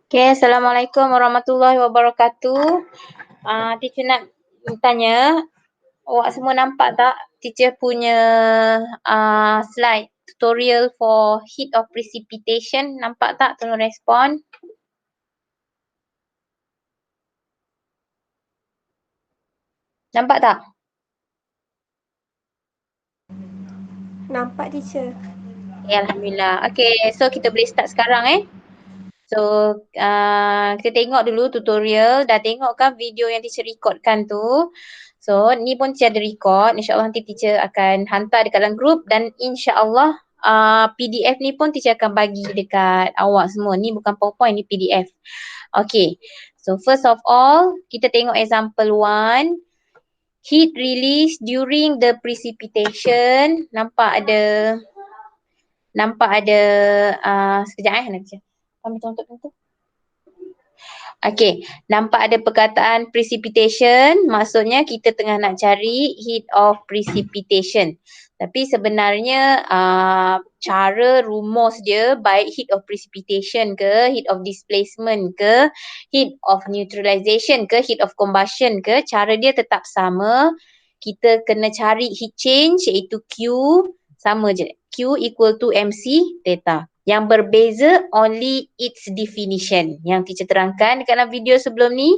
Okay, Assalamualaikum warahmatullahi wabarakatuh. Teacher nak tanya, awak semua nampak tak teacher punya slide tutorial for heat of precipitation? Nampak tak? Tolong respon. Nampak tak? Nampak teacher. Okay, Alhamdulillah. Okay, so kita boleh start sekarang So, kita tengok dulu tutorial. Dah tengok kan video yang teacher recordkan tu? So, ni pun teacher ada record. InsyaAllah nanti teacher akan hantar dekat dalam group dan insyaAllah PDF ni pun teacher akan bagi dekat awak semua. Ni bukan PowerPoint, ni PDF. Okay. So, first of all, kita tengok example 1. Heat release during the precipitation. Nampak ada sekejap nanti. Contoh. Okay, nampak ada perkataan precipitation, maksudnya kita tengah nak cari heat of precipitation. Tapi sebenarnya cara rumus dia baik heat of precipitation ke, heat of displacement ke, heat of neutralization ke, heat of combustion ke, cara dia tetap sama. Kita kena cari heat change iaitu Q, sama je. Q equal to MC theta. Yang berbeza only its definition. Yang teacher terangkan dekat dalam video sebelum ni,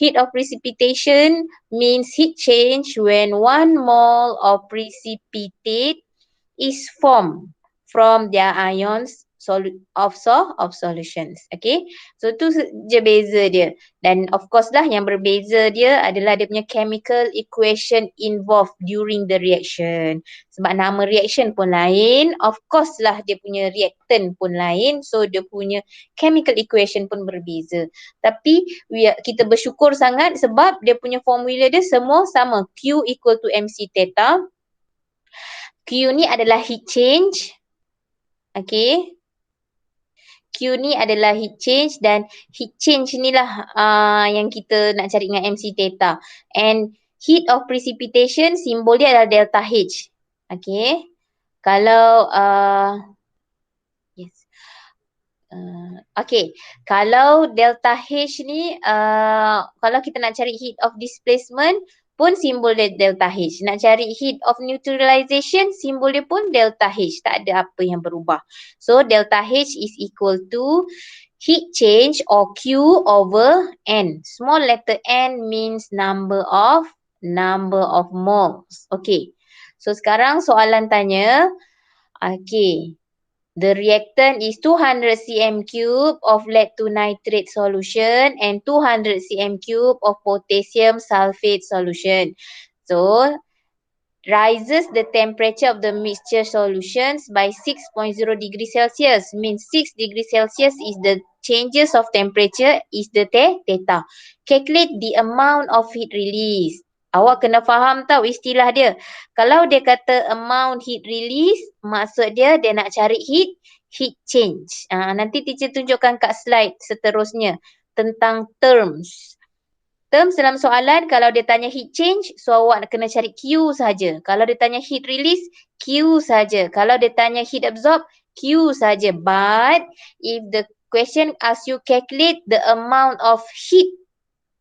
heat of precipitation means heat change when 1 mole of precipitate is formed from their ions of solutions. Okay. So tu je beza dia. Dan of course lah yang berbeza dia adalah dia punya chemical equation involved during the reaction. Sebab nama reaction pun lain, of course lah dia punya reactant pun lain. So dia punya chemical equation pun berbeza. Tapi kita bersyukur sangat sebab dia punya formula dia semua sama. Q equal to MC theta. Q ni adalah heat change. Okay. Q ni adalah heat change dan heat change ni lah yang kita nak cari dengan MC theta. And heat of precipitation simbol dia adalah delta H. Okay. Kalau okay. Kalau delta H ni kalau kita nak cari heat of displacement pun simbol dia delta H. Nak cari heat of neutralization, simbol dia pun delta H. Tak ada apa yang berubah. So, delta H is equal to heat change or Q over N. Small letter N means number of moles. Okay. So, sekarang soalan tanya. Okay. The reactant is 200 cm cube of lead to nitrate solution and 200 cm cube of potassium sulfate solution. So, rises the temperature of the mixture solutions by 6.0 degrees Celsius. Means 6 degrees Celsius is the changes of temperature is the theta. Calculate the amount of heat release. Awak kena faham tahu istilah dia. Kalau dia kata amount heat release, maksud dia nak cari heat change. Nanti teacher tunjukkan kat slide seterusnya tentang terms. Terms dalam soalan, kalau dia tanya heat change, so awak kena cari Q saja. Kalau dia tanya heat release, Q saja. Kalau dia tanya heat absorb, Q saja. But if the question asks you calculate the amount of heat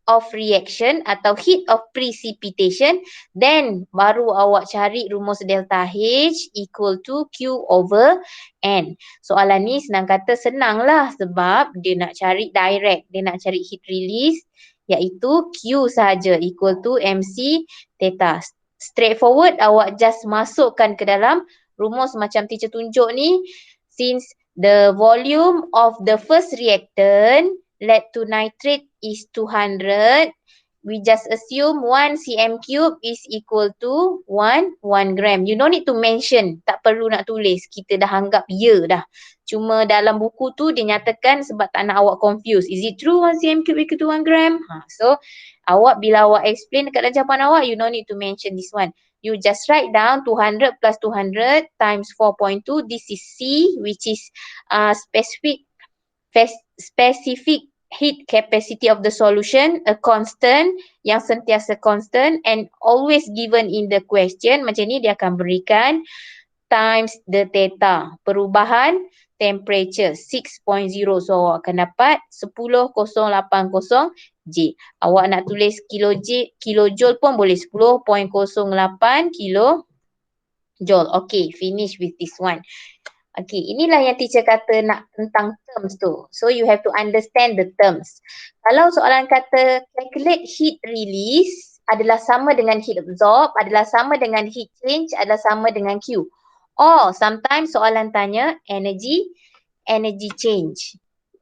of reaction atau heat of precipitation, then baru awak cari rumus delta H equal to Q over N. Soalan ni senang kata senang lah sebab dia nak cari direct, dia nak cari heat release iaitu Q sahaja equal to MC theta. Straightforward, awak just masukkan ke dalam rumus macam teacher tunjuk ni. Since the volume of the first reactant lead to nitrate is 200. We just assume 1 cm cube is equal to 1 gram. You don't need to mention. Tak perlu nak tulis. Kita dah anggap ya dah. Cuma dalam buku tu dia nyatakan sebab tak nak awak confuse. Is it true 1 cm cube equal to 1 gram? So, bila awak explain dekat dalam jawapan awak, you don't need to mention this one. You just write down 200 plus 200 times 4.2. This is C, which is specific heat capacity of the solution, a constant yang sentiasa constant and always given in the question. Macam ni dia akan berikan times the theta. Perubahan temperature 6.0. So awak akan dapat 10,080 J. Awak nak tulis kilojoule pun boleh, 10.08 kilojoule. Okay, finish with this one. Okay, inilah yang teacher kata nak tentang terms tu. So you have to understand the terms. Kalau soalan kata calculate heat release adalah sama dengan heat absorb, adalah sama dengan heat change, adalah sama dengan Q. Or sometimes soalan tanya energy change.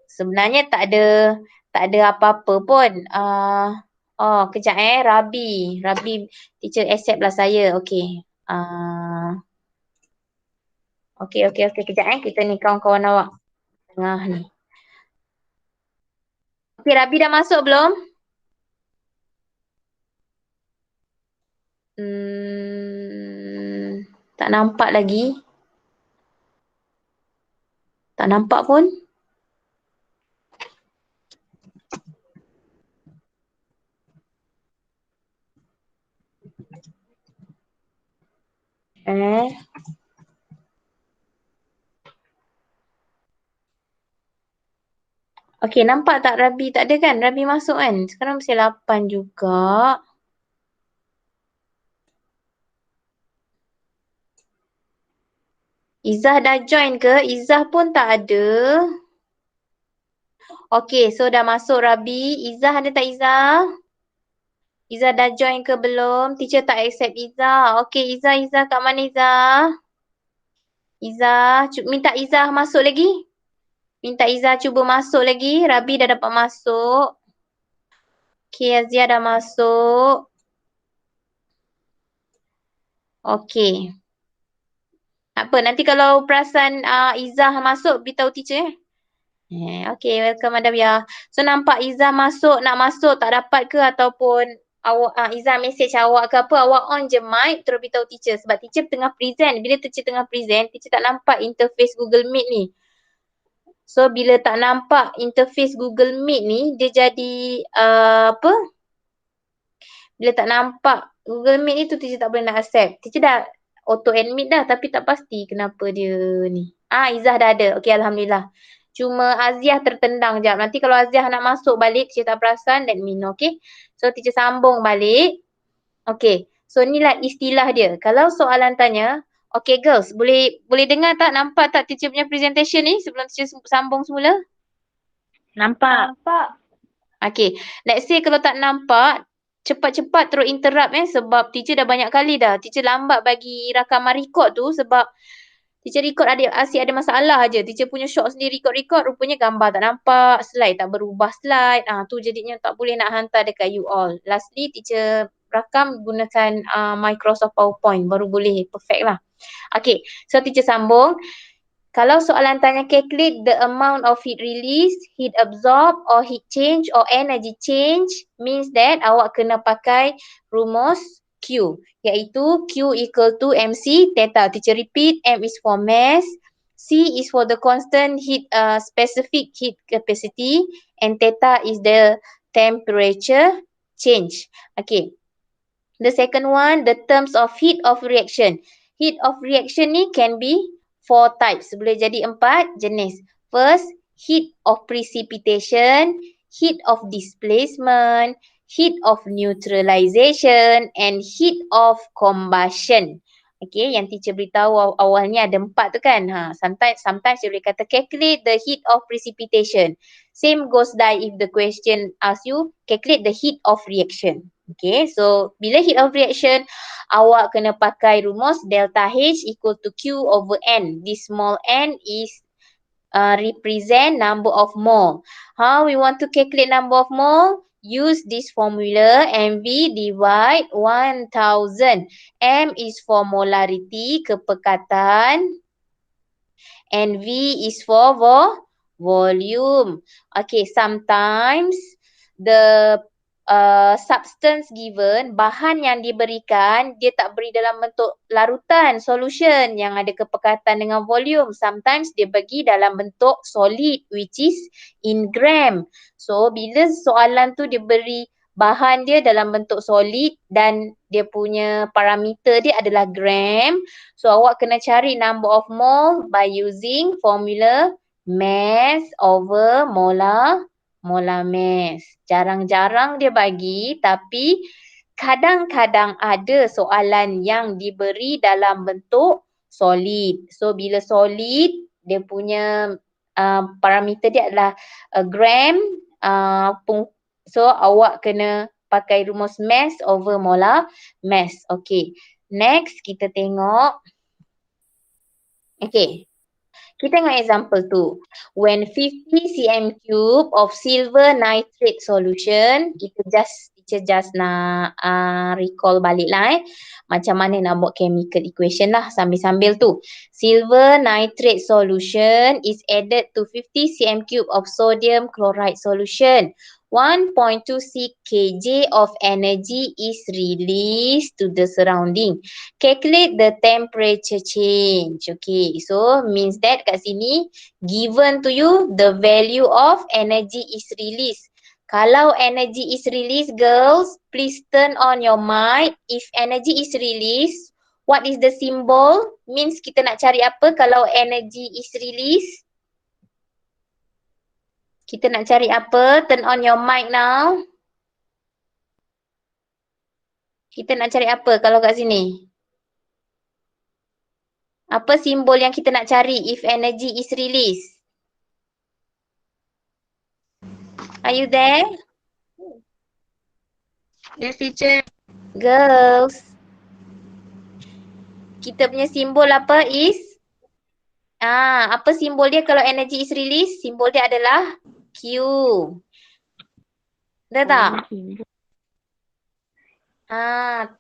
Sebenarnya tak ada apa-apa pun. Kejap Rabi teacher accept lah saya. Okay. Okay. Kejap kita ni kawan-kawan awak. Tengah ni. Okay, Rabi dah masuk belum? Tak nampak lagi. Tak nampak pun. Okay, nampak tak Rabi? Tak ada kan? Rabi masuk kan? Sekarang masih 8 juga. Izzah dah join ke? Izzah pun tak ada. Okay, so dah masuk Rabi. Izzah ada tak Izzah? Izzah dah join ke belum? Teacher tak accept Izzah. Okay, Izzah kat mana Izzah? Izzah, minta Izzah masuk lagi. Minta Izzah cuba masuk lagi. Rabi dah dapat masuk. Okay, Azia dah masuk. Okay. Apa, nanti kalau perasan Izzah masuk, beritahu teacher Okay, welcome Madam Ya. So nampak Izzah masuk, nak masuk tak dapat ke ataupun awak Izzah message awak ke apa, awak on je mic terus beritahu teacher sebab teacher tengah present. Bila teacher tengah present, teacher tak nampak interface Google Meet ni. So bila tak nampak interface Google Meet ni, dia jadi apa? Bila tak nampak Google Meet ni tu teacher tak boleh nak accept. Teacher dah auto admit dah tapi tak pasti kenapa dia ni. Izzah dah ada. Okay, Alhamdulillah. Cuma Aziah tertendang jap. Nanti kalau Aziah nak masuk balik, teacher tak perasan, let me know, okay? So teacher sambung balik. Okay. So inilah istilah dia. Kalau soalan tanya, okay girls, boleh dengar tak? Nampak tak teacher punya presentation ni sebelum teacher sambung semula? Nampak. Okay. Let's say kalau tak nampak, cepat-cepat terus interrupt sebab teacher dah banyak kali dah. Teacher lambat bagi rakaman record tu sebab teacher record asyik ada masalah je. Teacher punya shot sendiri record, rupanya gambar tak nampak, slide tak berubah slide. Tu jadinya tak boleh nak hantar dekat you all. Lastly, teacher rakam gunakan Microsoft PowerPoint baru boleh perfect lah. Okay, so teacher sambung. Kalau soalan tanya calculate the amount of heat release, heat absorb or heat change or energy change means that awak kena pakai rumus Q, iaitu Q equal to MC theta. Teacher repeat, M is for mass, C is for the constant heat specific heat capacity and theta is the temperature change. Okay. The second one, the terms of heat of reaction. Heat of reaction ni can be 4 types. Boleh jadi 4 jenis. First, heat of precipitation, heat of displacement, heat of neutralization and heat of combustion. Okay, yang teacher beritahu awalnya ada 4 tu kan. Sometimes dia boleh kata calculate the heat of precipitation. Same goes die if the question asks you calculate the heat of reaction. Okay, so bila heat of reaction, awak kena pakai rumus delta H equal to Q over N. This small n is represent number of mole. How we want to calculate number of mole? Use this formula MV divide 1000. M is for molarity, kepekatan. And V is for volume. Okay, sometimes the substance given, bahan yang diberikan, dia tak beri dalam bentuk larutan, solution yang ada kepekatan dengan volume. Sometimes dia bagi dalam bentuk solid which is in gram. So bila soalan tu dia beri bahan dia dalam bentuk solid dan dia punya parameter dia adalah gram. So awak kena cari number of mole by using formula mass over molar mass. Jarang-jarang dia bagi, tapi kadang-kadang ada soalan yang diberi dalam bentuk solid. So bila solid, dia punya parameter dia adalah gram. So awak kena pakai rumus mass over molar mass. Okay. Next kita tengok. Okay. Kita tengok example tu. When 50 cm cube of silver nitrate solution, teacher just nak recall balik lah macam mana nak buat chemical equation lah sambil-sambil tu. Silver nitrate solution is added to 50 cm cube of sodium chloride solution. 1.26 kg of energy is released to the surrounding. Calculate the temperature change. Okay, so means that kat sini given to you the value of energy is released. Kalau energy is released, girls, please turn on your mic. If energy is released, what is the symbol? Means kita nak cari apa kalau energy is released? Kita nak cari apa? Turn on your mic now. Kita nak cari apa kalau kat sini? Apa simbol yang kita nak cari if energy is released? Are you there? Yes, teacher. Girls. Kita punya simbol apa is? Apa simbol dia kalau energy is released? Simbol dia adalah Q. Dah tak?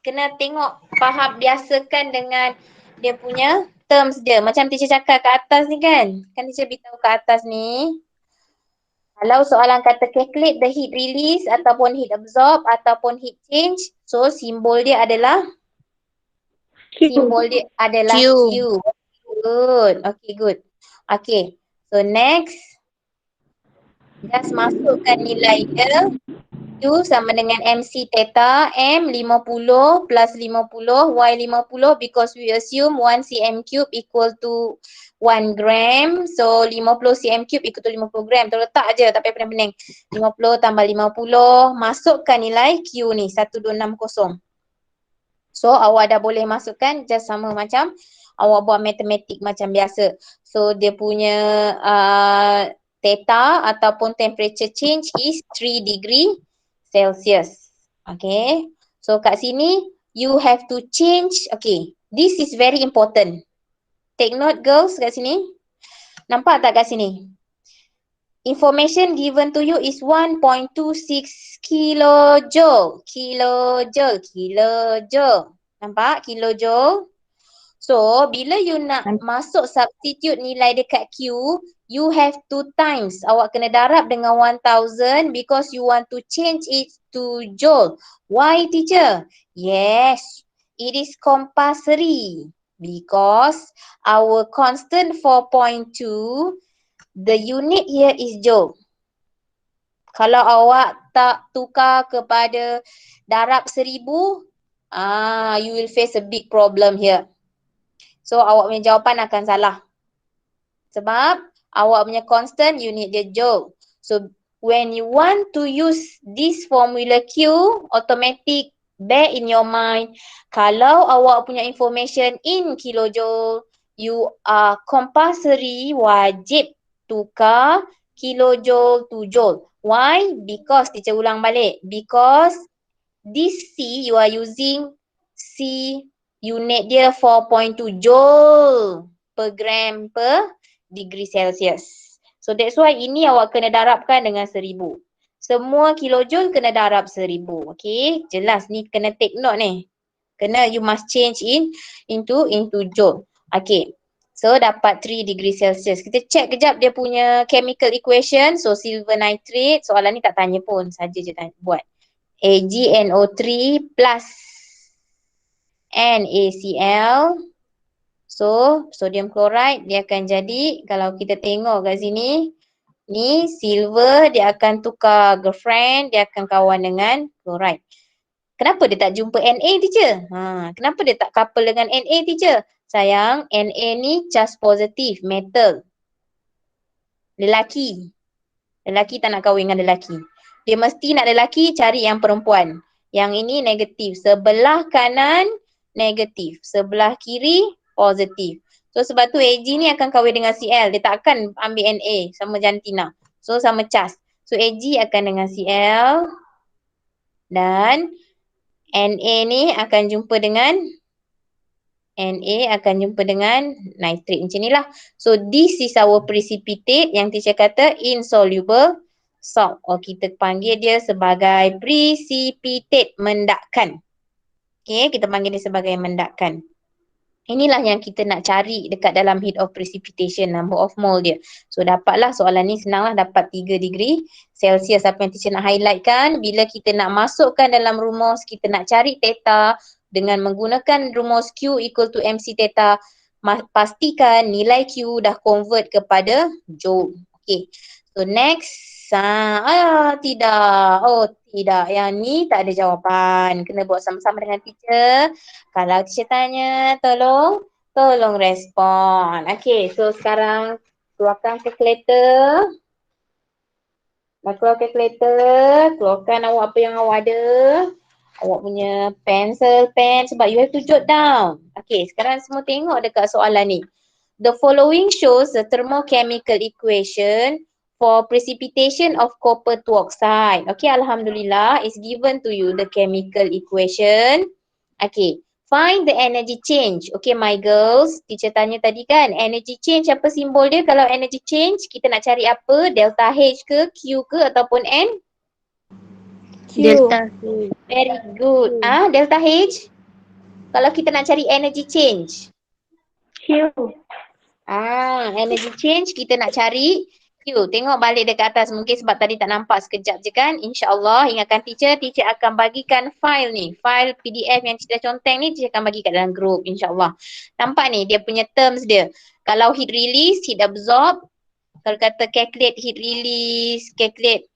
Kena tengok faham biasakan dengan dia punya terms dia. Macam teacher cakap kat atas ni kan. Kan teacher beritahu kat atas ni. Kalau soalan kata calculate the heat release ataupun heat absorb ataupun heat change. So simbol dia adalah simbol dia adalah Q. Good. Okay, good. Okay. So next. Just masukkan nilai dia. Q sama dengan MC theta, M 50 plus 50, Y 50 because we assume 1 cm cube equal to 1 gram. So 50 cm cube equal to 50 gram. Terletak je tak payah pening-pening. 50 tambah 50, masukkan nilai Q ni 1260. So awak dah boleh masukkan just sama macam awak buat matematik macam biasa. So dia punya theta ataupun temperature change is 3 degree Celsius. Okay. So kat sini you have to change. Okay. This is very important. Take note girls kat sini. Nampak tak kat sini? Information given to you is 1.26 kilojoule. Kilojoule. Nampak? Kilojoule. So, bila you nak masuk substitute nilai dekat Q, you have to times. Awak kena darab dengan 1000 because you want to change it to joule. Why teacher? Yes, it is compulsory because our constant 4.2, the unit here is joule. Kalau awak tak tukar kepada darab 1000, you will face a big problem here. So awak punya jawapan akan salah. Sebab awak punya constant unit dia joule. So when you want to use this formula Q, automatic bear in your mind, kalau awak punya information in kilojoule, you are compulsory wajib tukar kilojoule to joule. Why? Because, teacher ulang balik. Because this C you are using C unit dia 4.2 joule per gram per degree Celsius. So that's why ini awak kena darabkan dengan 1000. Semua kilojoule kena darab 1000. Okay, jelas ni kena take note ni. Kena you must change into joule. Okay. So dapat 3 degree Celsius. Kita check kejap dia punya chemical equation. So silver nitrate, soalan ni tak tanya pun, saja je buat. AgNO3 plus NaCl. So sodium chloride dia akan jadi, kalau kita tengok kat sini, Ni silver dia akan tukar girlfriend, dia akan kawan dengan chloride. Kenapa dia tak jumpa Na teacher? Kenapa dia tak couple dengan Na teacher? Sayang, Na ni charge positif, metal. Lelaki. Lelaki tak nak kahwin dengan lelaki. Dia mesti nak lelaki, cari yang perempuan. Yang ini negatif. Sebelah kanan negatif. Sebelah kiri positif. So sebab tu AG ni akan kahwin dengan CL. Dia tak akan ambil Na sama jantina. So sama cas. So AG akan dengan CL. Dan Na ni akan jumpa dengan nitrate macam ni lah. So this is our precipitate yang teacher kata insoluble salt. Kita panggil dia sebagai precipitate, mendakkan. Okay, kita panggil dia sebagai mendakkan. Inilah yang kita nak cari dekat dalam heat of precipitation, number of mole dia. So dapatlah soalan ni senang lah, dapat 3 degree Celsius. Apa yang teacher nak highlightkan, bila kita nak masukkan dalam rumus, kita nak cari theta dengan menggunakan rumus Q equal to MC theta, pastikan nilai Q dah convert kepada joule. Okay, so next. Tidak. Yang ni tak ada jawapan. Kena buat sama-sama dengan teacher. Kalau teacher tanya, tolong respon. Okay, so sekarang keluarkan calculator. Dah keluar calculator, keluarkan awak apa yang awak ada. Awak punya pencil, pen, sebab you have to jot down. Okay, sekarang semua tengok dekat soalan ni. The following shows the thermochemical equation for precipitation of copper 2 oxide. Okay, Alhamdulillah, it's given to you the chemical equation. Okay, find the energy change. Okay, my girls, teacher tanya tadi kan, energy change apa simbol dia? Kalau energy change, kita nak cari apa? Delta H ke, Q ke ataupun N? Q. Delta. Very good. Delta H? Kalau kita nak cari energy change. Q. Energy change kita nak cari Q. Tengok balik dekat atas, mungkin sebab tadi tak nampak sekejap je kan. InsyaAllah ingatkan teacher akan bagikan file ni. File PDF yang teacher conteng ni teacher akan bagi kat dalam group insyaAllah. Nampak ni dia punya terms dia. Kalau heat release, heat absorb. Kalau kata calculate heat release, calculate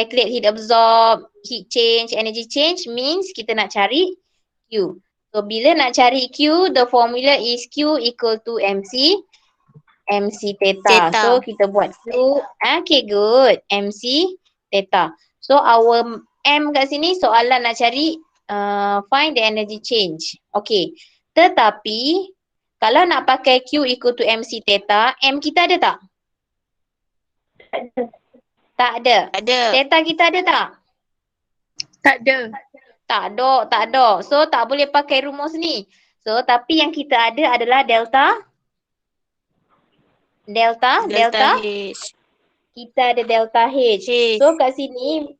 heat absorb, heat change, energy change means kita nak cari Q. So bila nak cari Q, the formula is Q equal to MC theta. So kita buat Q. Okay, good. MC theta. So our M kat sini soalan nak cari find the energy change. Okay. Tetapi kalau nak pakai Q equal to MC theta, M kita ada tak? Tak ada. Theta kita ada tak? Tak ada. Tak ada. So tak boleh pakai rumus ni. So tapi yang kita ada adalah delta H. Kita ada delta H. So kat sini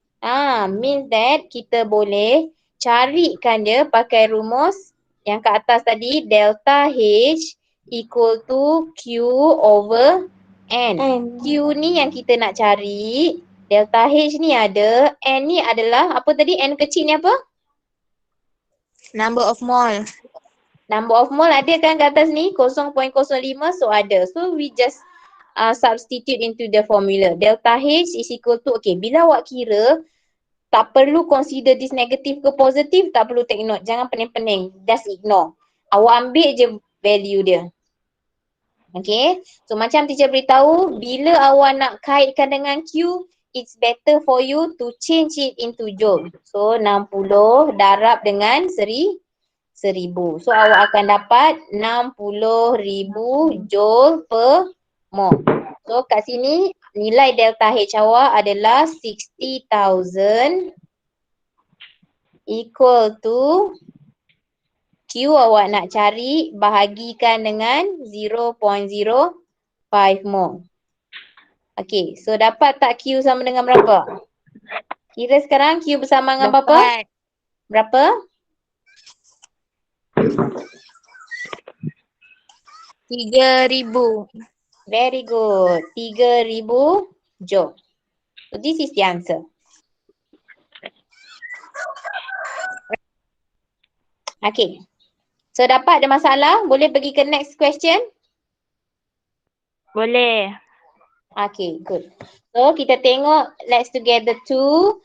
means that kita boleh carikan dia pakai rumus yang kat atas tadi, delta H equal to Q over N. Q ni yang kita nak cari, delta H ni ada, N ni adalah apa tadi? N kecil ni apa? Number of mole. Number of mole ada kan kat atas ni? 0.05, so ada. So we just substitute into the formula. Delta H is equal to, okay, bila awak kira, tak perlu consider this negative ke positif, tak perlu take note. Jangan pening-pening, just ignore. Awak ambil je value dia. Okay, so macam teacher beritahu, bila awak nak kaitkan dengan Q, it's better for you to change it into joule. So 60 darab dengan 1000. So awak akan dapat 60,000 joule per mole. So kat sini nilai delta H awak adalah 60,000 equal to Q awak nak cari bahagikan dengan 0.05 mole. Okay, so dapat tak Q sama dengan berapa? Kira sekarang Q bersama dengan berapa? Berapa? 3,000. Very good. 3,000 joule. So this is the answer. Okay. So dapat ada masalah? Boleh pergi ke next question? Boleh. Okay, good. So kita tengok let's together two.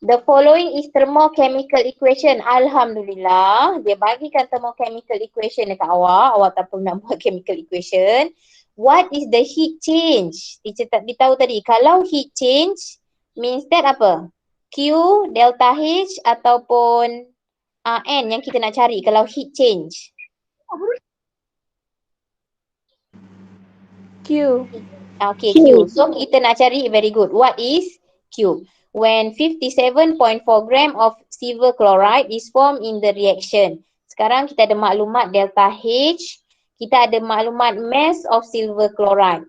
The following is thermochemical equation. Alhamdulillah, dia bagikan thermochemical equation dekat awak. Awak tak perlu nak buat chemical equation. What is the heat change? Teacher tak beritahu tadi. Kalau heat change means that apa? Q, delta H ataupun N yang kita nak cari kalau heat change. Q. Okay, Q. So kita nak cari very good. What is Q? When 57.4 gram of silver chloride is formed in the reaction. Sekarang kita ada maklumat delta H. Kita ada maklumat mass of silver chloride.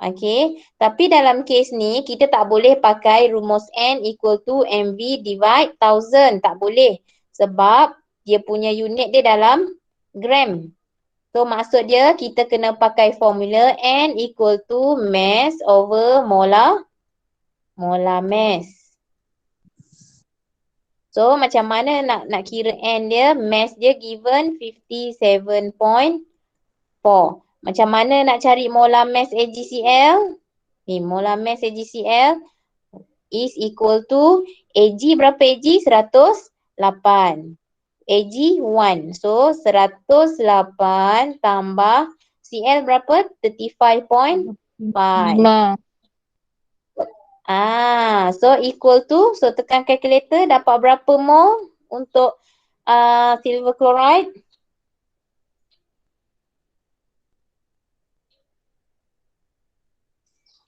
Okay. Tapi dalam kes ni kita tak boleh pakai rumus N equal to MV divide 1000. Tak boleh. Sebab dia punya unit dia dalam gram. So maksud dia kita kena pakai formula N equal to mass over molar mass. So macam mana nak kira N dia? Mass dia given 57.4. Macam mana nak cari molar mass AgCl? Ni molar mass AgCl is equal to Ag berapa Ag? 108. Ag 1. So 108 tambah Cl berapa? 35.5. So equal to, so tekan calculator dapat berapa mol untuk silver chloride?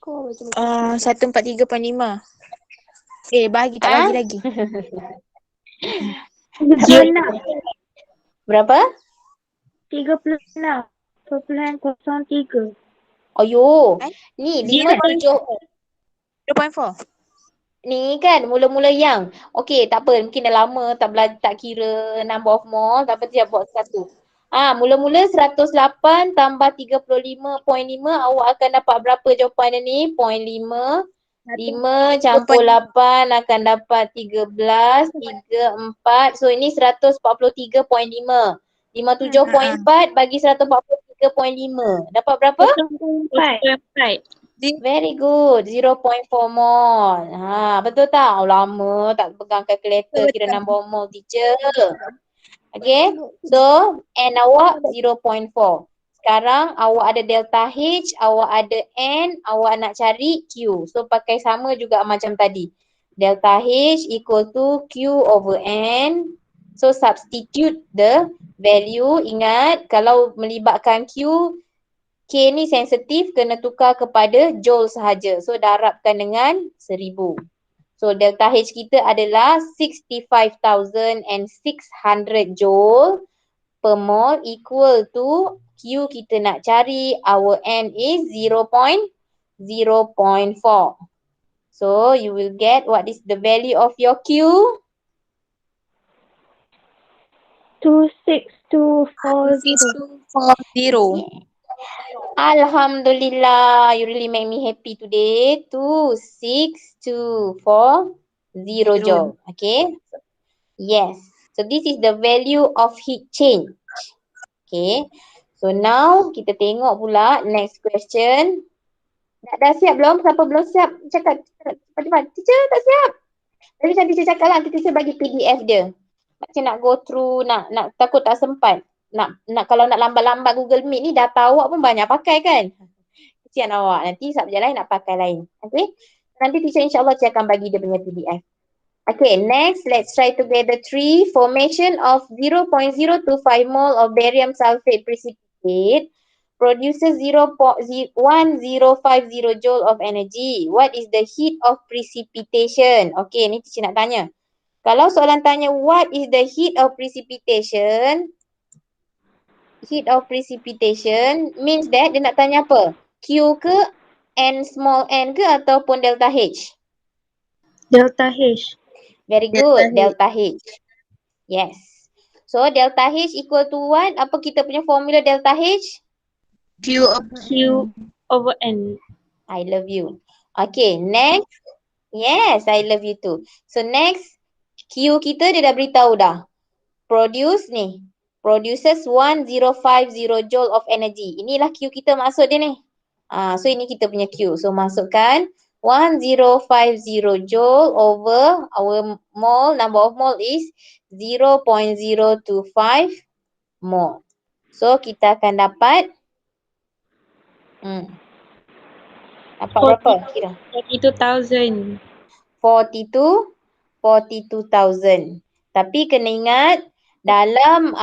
Kau macam 143.5. Bagi tak bagi lagi. Berapa? 36.03. Ayo, ni 57. 0.4. Ni kan mula-mula yang. Okey, tak apa, mungkin dah lama tak belajar, tak kira number of mole, tak apa dia buat satu. Mula-mula 108 tambah 35.5, awak akan dapat berapa jawapan dia ni? 0.5. 5 campur 8 akan dapat 13, 34. So ini 143.5. 57.4 bagi 143.5. Dapat berapa? 0.4. Very good. 0.4 mol. Betul tak? Lama tak pegang calculator kira number of mol teacher. Okay. So, N awak 0.4. Sekarang awak ada delta H, awak ada N, awak nak cari Q. So, pakai sama juga macam tadi. Delta H equal to Q over N. So, substitute the value. Ingat, kalau melibatkan Q, K ni sensitif kena tukar kepada joule sahaja. So, darabkan dengan 1000. So, delta H kita adalah 65,600 joule per mole equal to Q kita nak cari, our N is 0.04. So, you will get what is the value of your Q? 26240. Alhamdulillah, you really make me happy today. 26240 joule. Okay. Yes. So this is the value of heat change. Okay. So now kita tengok pula next question. Dah siap belum? Siapa belum siap? Cakap cepat-cepat. Teacher tak siap. Tapi macam teacher cakap lah, nanti teacher bagi PDF dia. Macam nak go through, nak takut tak sempat. Nak kalau nak lambat-lambat Google Meet ni data awak pun banyak pakai kan? Kesian awak. Nanti subjek lain nak pakai lain. Okay? Nanti teacher insyaAllah akan bagi dia punya PDF. Okay, next let's try together 3. Formation of 0.025 mole of barium sulfate precipitate produces 1050 joule of energy. What is the heat of precipitation? Okay, ni teacher nak tanya. Kalau soalan tanya what is the heat of precipitation? Heat of precipitation means that dia nak tanya apa? Q ke N small n ke ataupun delta H? Delta H. Very good, delta H. Yes. So delta H equal to what? Apa kita punya formula delta H? Q over N. I love you. Okay, next. Yes, I love you too. So next, Q kita dia dah beritahu dah. Produces 1050 joule of energy. Inilah Q kita maksud dia ni. So ini kita punya Q. So masukkan 1050 joule over our mole, number of mole is 0.025 mole. So kita akan dapat dapat berapa kira? 42,000. 42,000. Tapi kena ingat dalam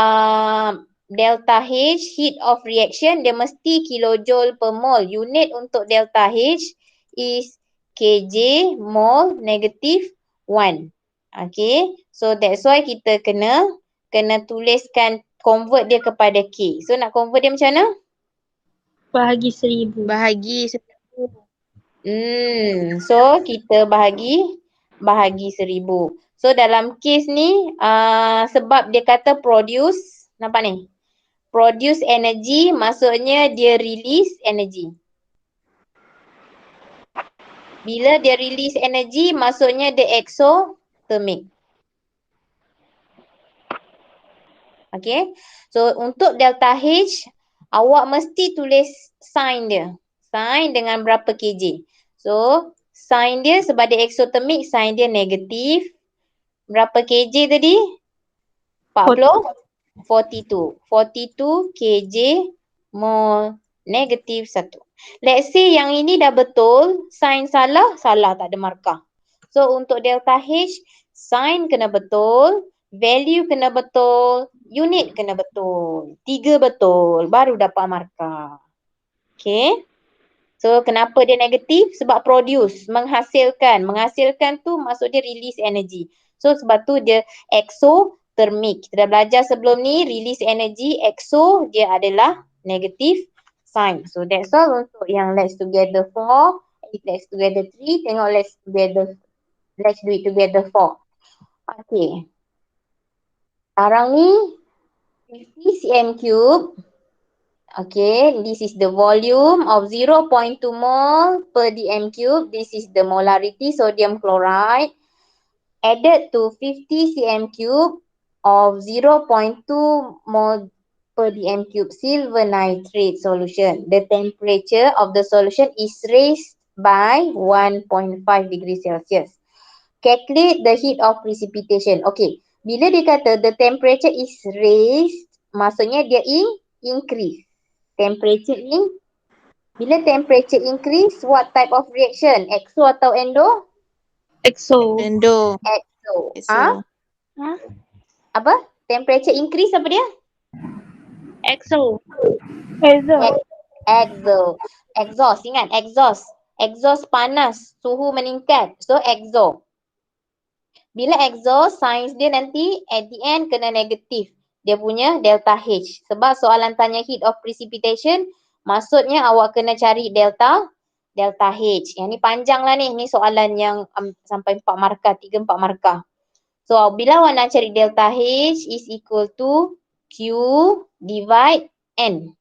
delta H heat of reaction dia mesti kilojoule per mole. Unit untuk delta H is kJ mole negative 1. Okay, so that's why kita kena tuliskan convert dia kepada K. So nak convert dia macam mana? Bahagi 1000. Bahagi 1000. So kita bahagi 1000. So dalam kes ni sebab dia kata produce, nampak ni? Produce energy maksudnya dia release energy. Bila dia release energy maksudnya dia exothermic. Okay. So untuk delta H awak mesti tulis sign dia. Sign dengan berapa kJ. So sign dia sebab dia exothermic, sign dia negatif. Berapa kJ tadi? 40? 42. 42 kJ mole negatif 1. Let's say yang ini dah betul, sign salah, salah tak ada markah. So untuk delta H, sign kena betul, value kena betul, unit kena betul. 3 betul, baru dapat markah. Okay. So kenapa dia negatif? Sebab produce, menghasilkan. Menghasilkan tu maksud dia release energy. So sebab tu dia exothermic. Kita dah belajar sebelum ni, release energy, exo dia adalah negative sign. So that's all untuk yang let's together 4, let's together 3, tengok let's do it together 4. Okay. Sekarang ni 50 cm cube. Okay, this is the volume of 0.2 mole per dm cube. This is the molarity sodium chloride added to 50 cm cube of 0.2 mole per dm cube silver nitrate solution. The temperature of the solution is raised by 1.5 degrees Celsius. Calculate the heat of precipitation. Okay, bila dia kata the temperature is raised, maksudnya dia increase. Temperature bila temperature increase, what type of reaction? Exo atau endo? Exo. Endo. Exo. Apa? Temperature increase apa dia? Exo. Exhaust. Ingat exhaust. Exhaust panas, suhu meningkat. So exo. Bila exhaust, signs dia nanti at the end kena negatif. Dia punya delta H. Sebab soalan tanya heat of precipitation, maksudnya awak kena cari delta H. Yang ni panjang lah ni. Ni soalan yang sampai 4 markah, 3-4 markah. So bila awak nak cari delta H is equal to Q divide N.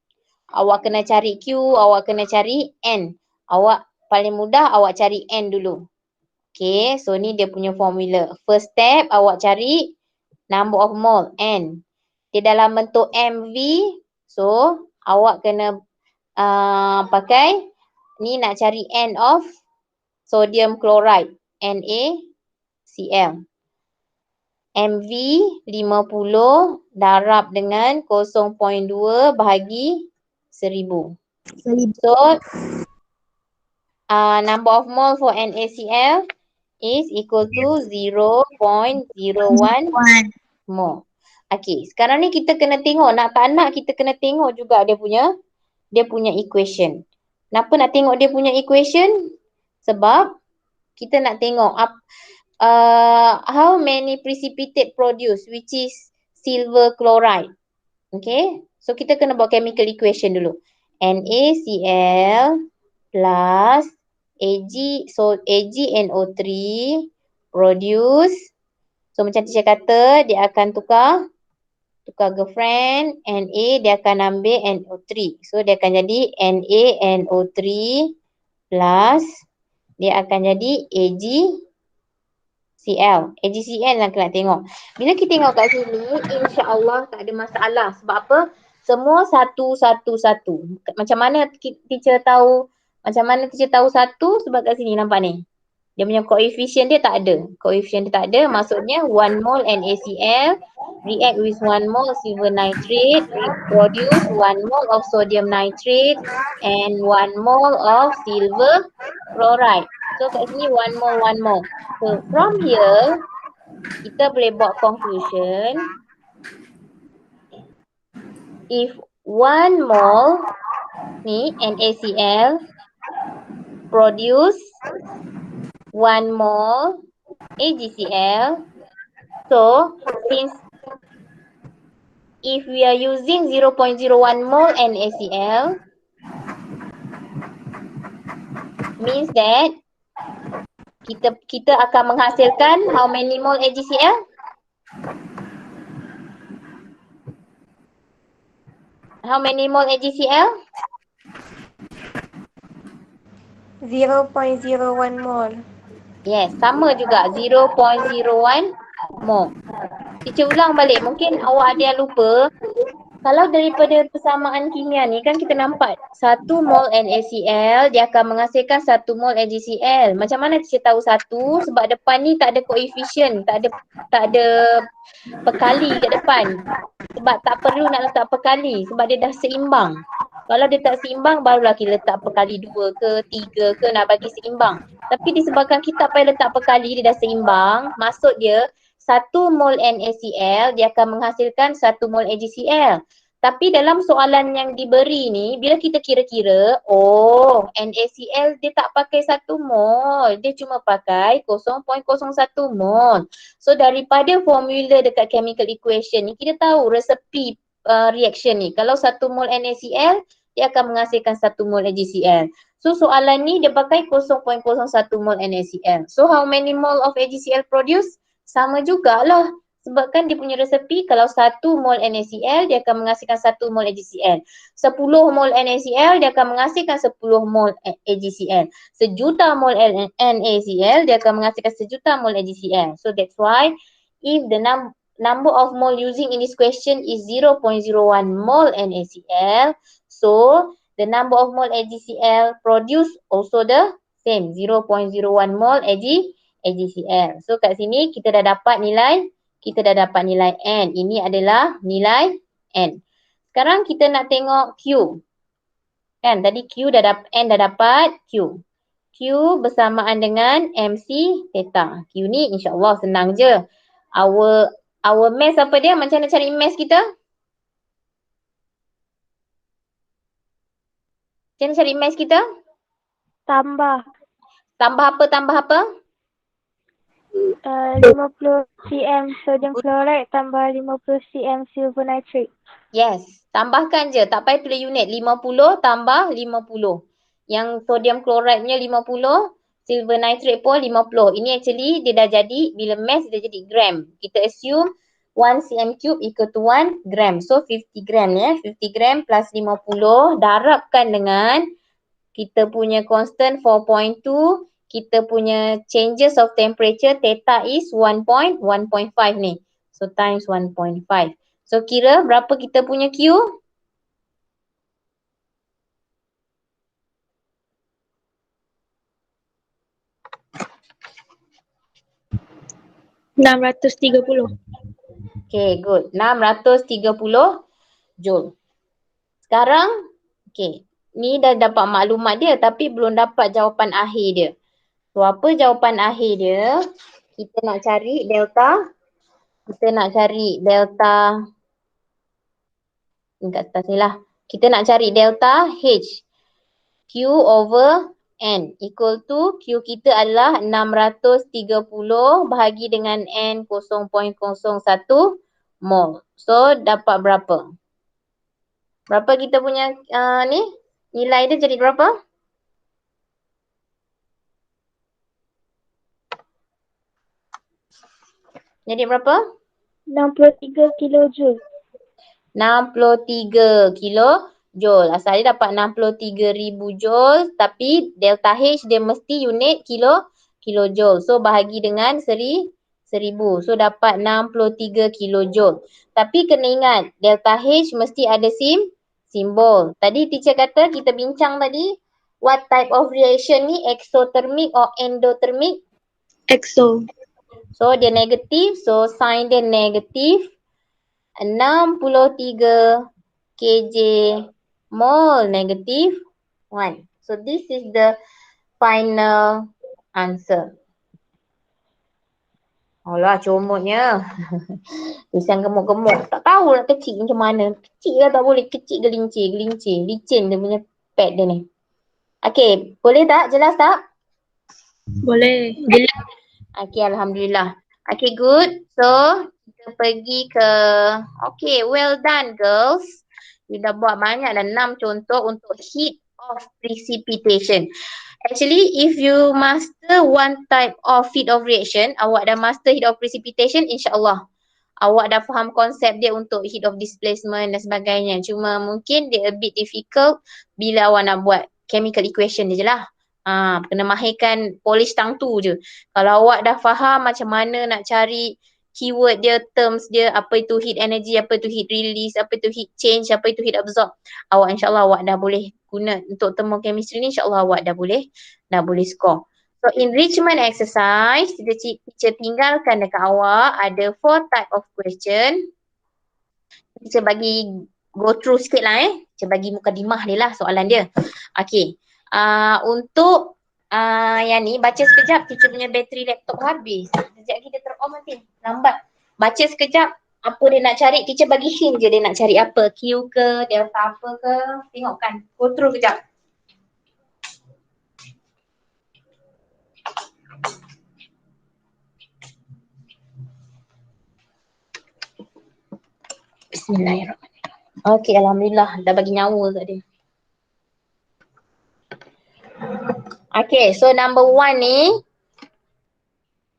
Awak kena cari Q, awak kena cari N. Awak paling mudah awak cari N dulu. Okay, so ni dia punya formula. First step awak cari number of mole, N. Dia dalam bentuk MV, so awak kena pakai, ni nak cari N of sodium chloride, NaCl. MV 50 darab dengan 0.2 bahagi 1000. So, number of mole for NaCl is equal to 0.01 mole. Okay, sekarang ni kita kena tengok, nak tak nak kita kena tengok juga dia punya equation. Kenapa nak tengok dia punya equation? Sebab kita nak tengok how many precipitate produce, which is silver chloride. Okay, so kita kena buat chemical equation dulu. NaCl plus AgNO3 produce. So macam teacher kata, dia akan tukar girlfriend, Na dia akan ambil NO3. So dia akan jadi NaNO3 plus dia akan jadi AgCl. AgCl lah kena tengok. Bila kita tengok kat sini, insya-Allah tak ada masalah. Sebab apa? Semua satu. Macam mana teacher tahu satu? Sebab kat sini nampak ni. Dia punya koefisien dia tak ada. Maksudnya 1 mole NaCl react with 1 mole silver nitrate, produce 1 mole of sodium nitrate and 1 mole of silver chloride. So kat sini 1 mole. So from here, kita boleh buat conclusion. If 1 mole ni NaCl produce 1 mole AgCl. So since if we are using 0.01 mole NaCl, means that kita akan menghasilkan how many mole AgCl? How many mole AgCl? 0.01 mol. Yes, sama juga 0.01 mole. Teacher ulang balik, mungkin awak ada yang lupa. Kalau daripada persamaan kimia ni kan kita nampak 1 mol NaCl dia akan menghasilkan 1 mol AgCl. Macam mana teacher tahu 1? Sebab depan ni tak ada koefisien, tak ada perkali kat depan. Sebab tak perlu nak letak perkali sebab dia dah seimbang. Kalau dia tak seimbang barulah kita letak perkali 2 ke 3 ke nak bagi seimbang. Tapi disebabkan kita tak payah letak perkali, dia dah seimbang, maksud dia 1 mol NaCl dia akan menghasilkan 1 mol AgCl. Tapi dalam soalan yang diberi ni, bila kita kira-kira, NaCl dia tak pakai 1 mol, dia cuma pakai 0.01 mol. So daripada formula dekat chemical equation ni, kita tahu resepi reaction ni. Kalau 1 mol NaCl, dia akan menghasilkan 1 mol AgCl. So soalan ni dia pakai 0.01 mol NaCl. So how many mol of AgCl produce? Sama jugalah. Sebab kan dia punya resepi kalau 1 mol NaCl dia akan menghasilkan 1 mol AgCl. 10 mol NaCl dia akan menghasilkan 10 mol AgCl. Sejuta mol NaCl dia akan menghasilkan sejuta mol AgCl. So that's why if the number of mole using in this question is 0.01 mol NaCl, so the number of mol AgCl produced also the same 0.01 mol AgCl. So kat sini kita dah dapat nilai N. Ini adalah nilai N. Sekarang kita nak tengok Q. Kan tadi N dah dapat Q. Q bersamaan dengan MC theta. Q ni insya-Allah senang je. Our mass apa dia? Macam mana cari mass kita? Macam mana cari mass kita? Tambah Tambah apa? 50 cm sodium chloride tambah 50 cm silver nitrate. Yes, tambahkan je. Tak payah tulis unit. 50 tambah 50. Yang sodium chloride punya 50, silver nitrate pun 50. Ini actually dia dah jadi, bila mass dia jadi gram. Kita assume 1 cm cube equal to 1 gram. So 50 gram ya. 50 gram plus 50 darabkan dengan kita punya constant 4.2. Kita punya changes of temperature theta is 1.5 ni. So times 1.5. So kira berapa kita punya Q? $630. Okay, good. 630 joule. Sekarang, okay. Ni dah dapat maklumat dia tapi belum dapat jawapan akhir dia. So apa jawapan akhir dia? Kita nak cari delta. Ni kat atas ni lah. Kita nak cari delta H. Q over N equal to Q kita adalah 630 bahagi dengan N 0.01 mol. So dapat berapa? Berapa kita punya ni? Nilai dia jadi berapa? Jadi berapa? 63 kilojoule. 63 kilojoule. Asal dia dapat 63,000 joule tapi delta H dia mesti unit kilojoule. So bahagi dengan 1000. 1000. So dapat 63 kilojoule. Tapi kena ingat, delta H mesti ada simbol. Tadi teacher kata kita bincang tadi, what type of reaction ni, exothermic or endothermic? Exo. So dia negatif, so sign dia negatif. 63 kJ mole negative 1. So this is the final answer. Alah comotnya. Tulisan gemuk-gemuk. Tak tahu nak kecil macam mana. Kecil lah tak boleh. Kecil gelincir. Licin dia punya pad dia ni. Okay. Boleh tak? Jelas tak? Boleh. Okay. Alhamdulillah. Okay. Good. So kita pergi ke. Okay. Well done girls. You dah buat banyak dah 6 contoh untuk heat of precipitation. Actually, if you master one type of heat of reaction, awak dah master heat of precipitation, insyaAllah. Awak dah faham konsep dia untuk heat of displacement dan sebagainya. Cuma mungkin dia a bit difficult bila awak nak buat chemical equation dia je lah. Kena mahirkan polish tang tu je. Kalau awak dah faham macam mana nak cari keyword dia, terms dia, apa itu heat energy, apa itu heat release, apa itu heat change, apa itu heat absorb. Awak insyaAllah awak dah boleh guna untuk thermochemistry ni, insyaAllah awak dah boleh score. So enrichment exercise, teacher tinggalkan dekat awak ada 4 type of question. Teacher bagi go through sikit lah Teacher bagi mukadimah dia lah soalan dia. Okay. Untuk yang ni baca sekejap, teacher punya bateri laptop habis. Sekejap lagi dia terus nanti. Lambat. Baca sekejap apa dia nak cari, teacher bagi hint je dia nak cari apa. Q ke, delta apa ke. Tengokkan. Go through kejap. Bismillahirrahmanirrahim. Okay, alhamdulillah dah bagi nyawa kat dia. Okay, so number 1 ni,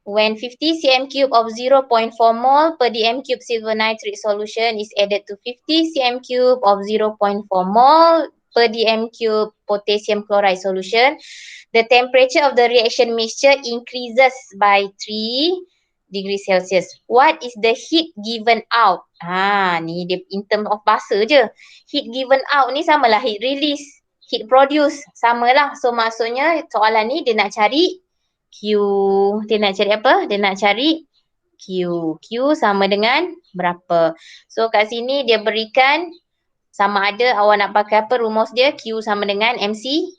when 50 cm cube of 0.4 mole per dm cube silver nitrate solution is added to 50 cm cube of 0.4 mole per dm cube potassium chloride solution, the temperature of the reaction mixture increases by 3 degrees Celsius. What is the heat given out? Ni dia in term of bahasa je. Heat given out ni samalah heat release, heat produce, samalah. So maksudnya soalan ni dia nak cari Q. Dia nak cari apa? Dia nak cari Q. Q sama dengan berapa? So kat sini dia berikan sama ada awak nak pakai apa rumus dia, Q sama dengan MC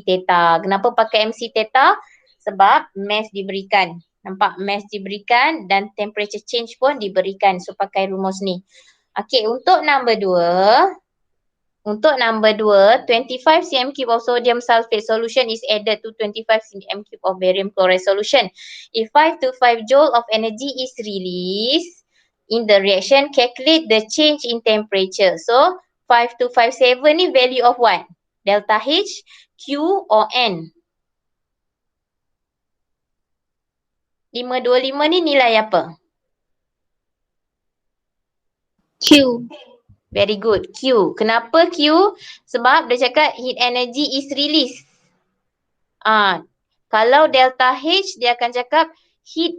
theta. Kenapa pakai MC theta? Sebab mass diberikan. Nampak mass diberikan dan temperature change pun diberikan. So pakai rumus ni. Okay, untuk number 2. 25 cm cube of sodium sulfate solution is added to 25 cm cube of barium chloride solution. If 525 joule of energy is released in the reaction, calculate the change in temperature. So 5257 ni value of what? Delta H, Q or N? 525 ni nilai apa? Q. Very good. Q. Kenapa Q? Sebab dia cakap heat energy is released. Kalau delta H dia akan cakap heat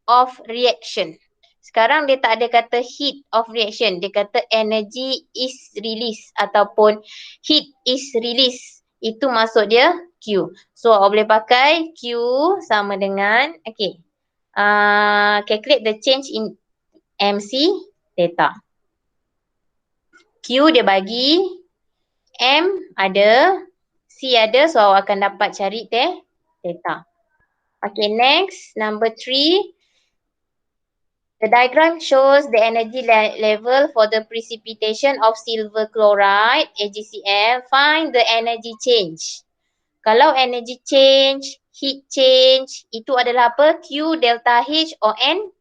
of reaction. Sekarang dia tak ada kata heat of reaction. Dia kata energy is released ataupun heat is released. Itu maksud dia Q. So boleh pakai Q sama dengan calculate the change in MC theta. Q dia bagi, M ada, C ada, so awak akan dapat cari theta. Okay, next, number 3. The diagram shows the energy level for the precipitation of silver chloride, AgCl. Find the energy change. Kalau energy change, heat change, itu adalah apa? Q, delta H or N?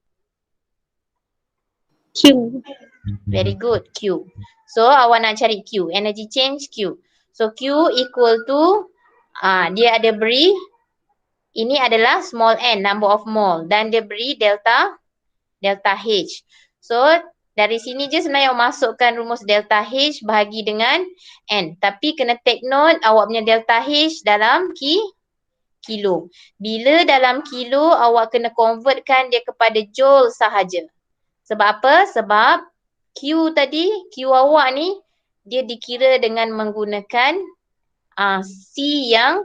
Q. Very good, Q. So awak nak cari Q, energy change Q. So Q equal to, dia ada beri, ini adalah small n, number of mole, dan dia beri delta H. So dari sini je sebenarnya awak masukkan rumus delta H bahagi dengan N. Tapi kena take note awak punya delta H dalam kilo. Bila dalam kilo, awak kena convertkan dia kepada joule sahaja. Sebab apa? Sebab Q tadi, Q awak ni, dia dikira dengan menggunakan C yang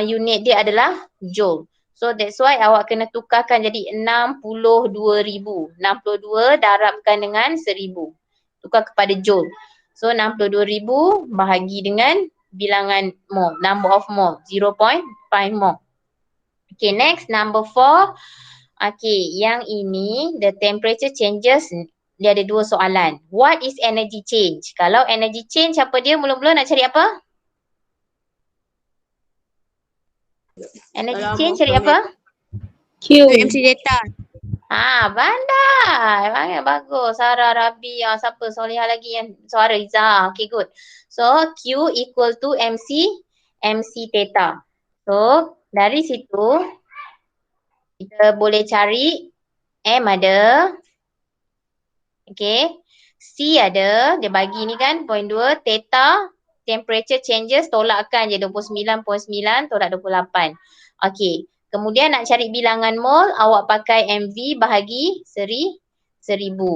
unit dia adalah joule. So that's why awak kena tukarkan jadi 62,000. 62 darabkan dengan 1,000. Tukar kepada joule. So 62,000 bahagi dengan bilangan mole, number of mole, 0.5 mole. Okay, next number 4. Okay, yang ini the temperature changes, dia ada 2 soalan. What is energy change? Kalau energy change apa dia? Mula-mula nak cari apa? Energy change cari apa? Q. MC data. Pandai. Banyak bagus. Sarah, Rabi, siapa? Solihah lagi yang suara Izzah. Okay, good. So, Q equal to MC theta. So, dari situ, kita boleh cari M ada. Okay. C ada. Dia bagi ni kan, 0.2. Theta, temperature changes, tolakkan je 29.9, tolak 28. Okay. Kemudian nak cari bilangan mol, awak pakai MV bahagi 1,000.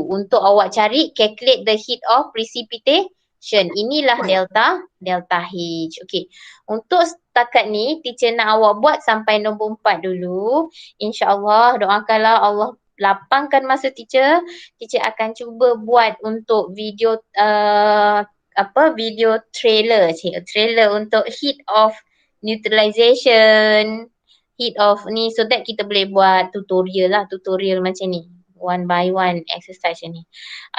Untuk awak cari, calculate the heat of precipitation. Inilah delta H. Okay. Untuk setakat ni, teacher nak awak buat sampai nombor 4 dulu. InsyaAllah, doakanlah Allah lapangkan masa teacher. Teacher akan cuba buat untuk video video trailer. Trailer untuk heat of neutralization. Heat of ni, so that kita boleh buat tutorial macam ni, one by one exercise ni.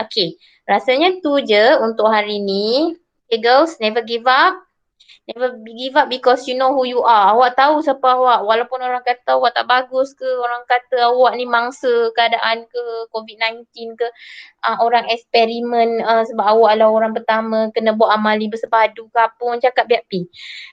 Okay, rasanya tu je untuk hari ni. Okay girls, never give up. Never give up because you know who you are. Awak tahu siapa awak, walaupun orang kata awak tak bagus ke, orang kata awak ni mangsa keadaan ke, COVID-19 ke, orang eksperimen sebab awak adalah orang pertama kena buat amali bersepadu ke apa, orang cakap biar pi.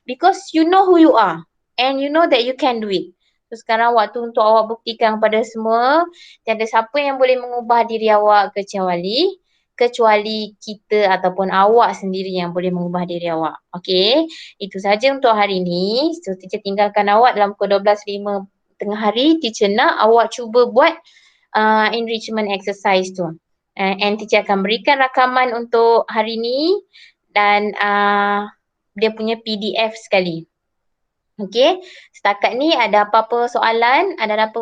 Because you know who you are. And you know that you can do it. So sekarang waktu untuk awak buktikan kepada semua, tiada siapa yang boleh mengubah diri awak kecuali kita ataupun awak sendiri yang boleh mengubah diri awak. Okay, itu saja untuk hari ini. So teacher tinggalkan awak dalam pukul 12.05 tengah hari. Teacher nak awak cuba buat enrichment exercise tu. And teacher akan berikan rakaman untuk hari ini dan dia punya PDF sekali. Okay, setakat ni ada apa-apa soalan? Ada